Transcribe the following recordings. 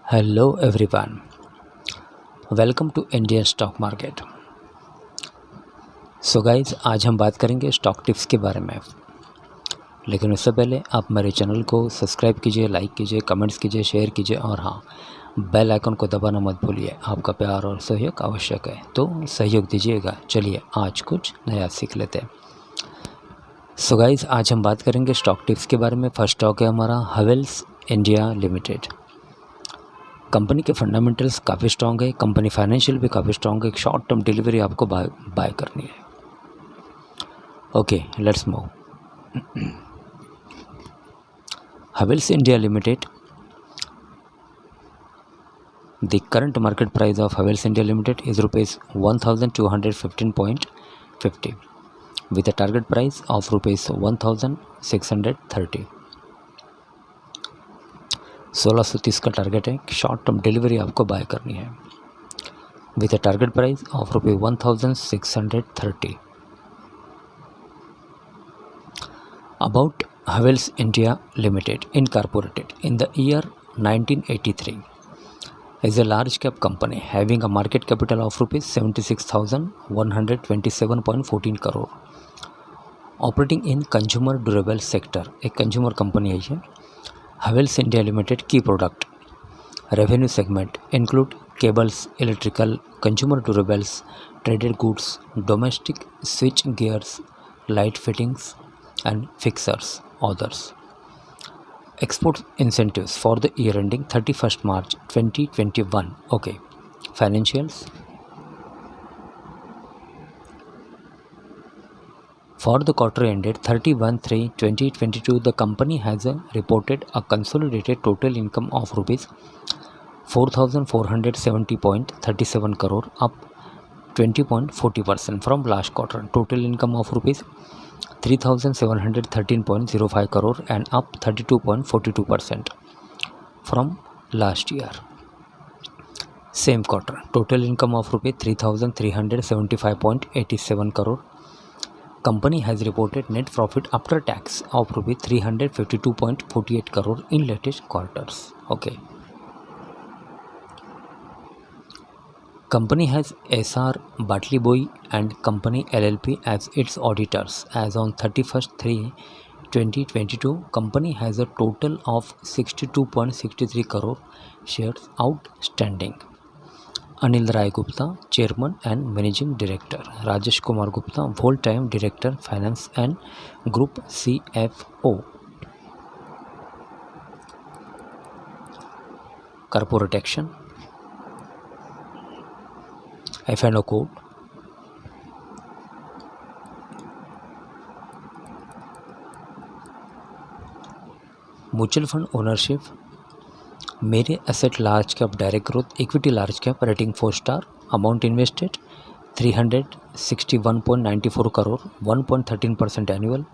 Hello everyone, welcome to Indian stock market. So guys, आज हम बात करेंगे स्टॉक टिप्स के बारे में। लेकिन उससे पहले आप मेरे चैनल को सब्सक्राइब कीजिए, लाइक कीजिए, कमेंट्स कीजिए, शेयर कीजिए और हाँ, बेल आइकन को दबाना मत भूलिए। आपका प्यार और सहयोग आवश्यक है, तो सहयोग दीजिएगा। चलिए आज कुछ नया सीख लेते हैं। सो गाइज, आज हम बात करेंगे स्टॉक टिप्स के बारे में। फर्स्ट स्टॉक है हमारा हैवेल्स इंडिया लिमिटेड। कंपनी के फंडामेंटल्स काफ़ी स्ट्रॉन्ग है, कंपनी फाइनेंशियल भी काफ़ी स्ट्रॉन्ग है। एक शॉर्ट टर्म डिलीवरी आपको बाय करनी है। Okay, let's move. Havells India limited, the current market price of Havells India limited is rupees 1215.50 with a target price of rupees 1630। 1630 का टारगेट है। शॉर्ट टर्म डिलीवरी आपको बाय करनी है with a target price of rupees 1630। About Havells India limited incorporated in the year 1983 is a large cap company having a market capital of rupees 76,127.14 crore, operating in consumer durable sector। एक consumer company है ये। Havells India limited की product revenue segment include cables, electrical, consumer durables, traded goods, domestic switch gears, light fittings and fixers, others। Export incentives for the year ending 31st March 2021। Okay, financials for the quarter ended 31/3/2022, the company has reported a consolidated total income of rupees 4,470.37 crore, up 20.40% from last quarter. Total income of rupees 3,713.05 crore and up 32.42% from last year. Same quarter, total income of rupees 3,375.87 crore. Company has reported net profit after tax of rupees 352.48 crore in latest quarters. Okay. Company has SR Bartley Boy and Company LLP as its auditors. As on 31st/3/2022, company has a total of 62.63 crore shares outstanding. Anil Rai Gupta, Chairman and Managing Director. Rajesh Kumar Gupta, Full-time Director, Finance and Group CFO. Corporate action. F&O code mutual fund ownership Mirae asset large cap direct growth equity large cap rating 4 star. Amount invested 361.94 crore, 1.13% annual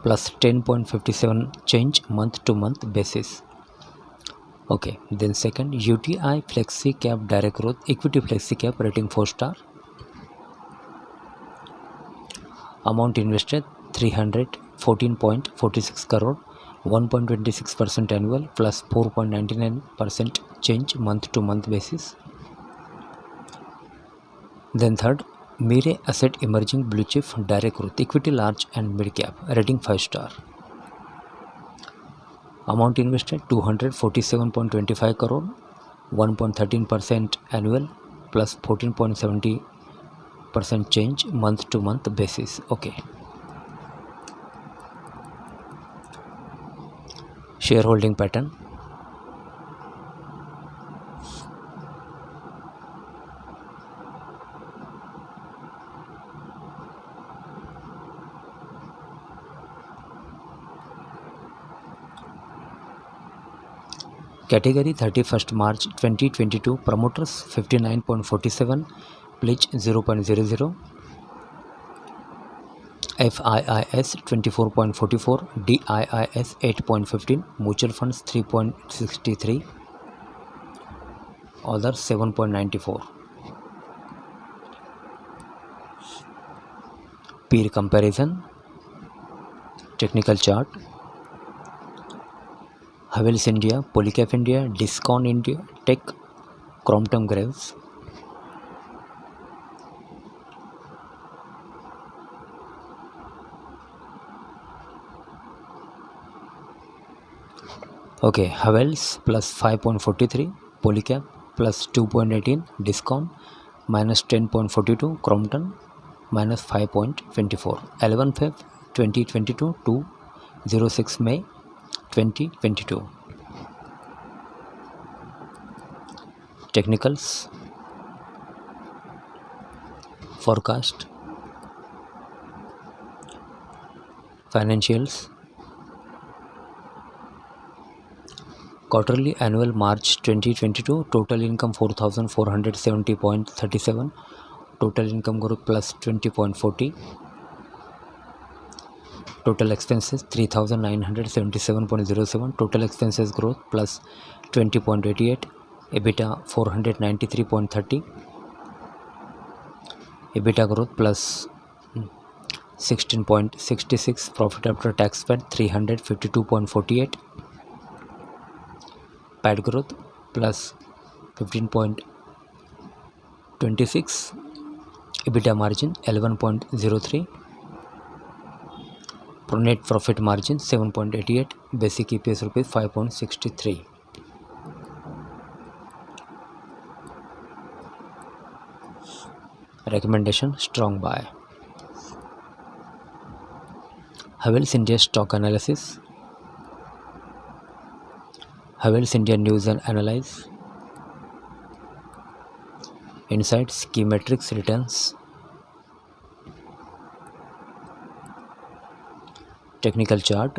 plus 10.57 change month to month basis. Okay, then second UTI flexi cap direct growth equity flexi cap rating 4 star. Amount invested 314.46 crore, 1.26% annual plus 4.99% change month to month basis. Then third Mirae asset emerging blue chip direct growth equity large and mid cap rating 5 star. Amount invested 247.25 crore, 1.13% annual plus 14.70% change month to month basis. Okay, share holding pattern. Category 31st March 2022, promoters 59.47, pledge 0.00, FIIs 24.44, DIIs 8.15, mutual funds 3.63, others 7.94। peer comparison, technical chart, Havells India, Polycab India, Dixon India, tech, Crompton Greaves, okay, Havells plus 5.43, Polycab plus 2.18, Dixon minus 10.42, Crompton minus 5.24, 11 Feb 2022 to 06 May 2022. Technicals, forecast, financials, quarterly annual March 2022, total income 4,470.37, total income growth plus 20.40, total expenses 3,977.07, total expenses growth plus 20.88, EBITDA 493.30, EBITDA growth plus 16.66, profit after tax PAT 352.48, PAT growth plus 15.26, EBITDA margin 11.03, net profit margin 7.88, basic EPS rupees 5.63. Recommendation, strong buy. Havells India stock analysis, Havells India news and analyze, insights, key metrics, returns, technical chart,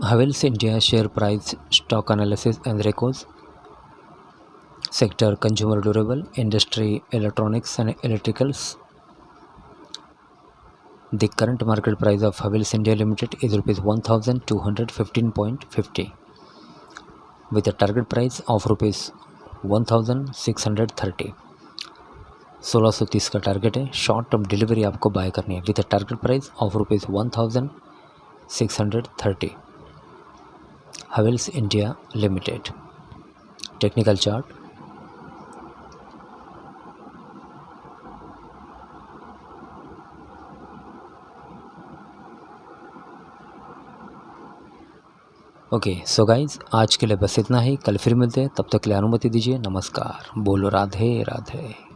Havells India share price, stock analysis and records, sector consumer durable, industry electronics and electricals. The current market price of Havells India Limited is rupees 1,215.50 with a target price of rupees 1,630. 1630 का target है. Short term delivery आपको bye करनी है with a target price of rupees 1,630. Havells India Limited. Technical chart. Okay so guys, आज के लिए बस इतना ही. कल फिर मिलते हैं, तब तक के लिए अनुमति दीजिए. नमस्कार. बोलो राधे राधे.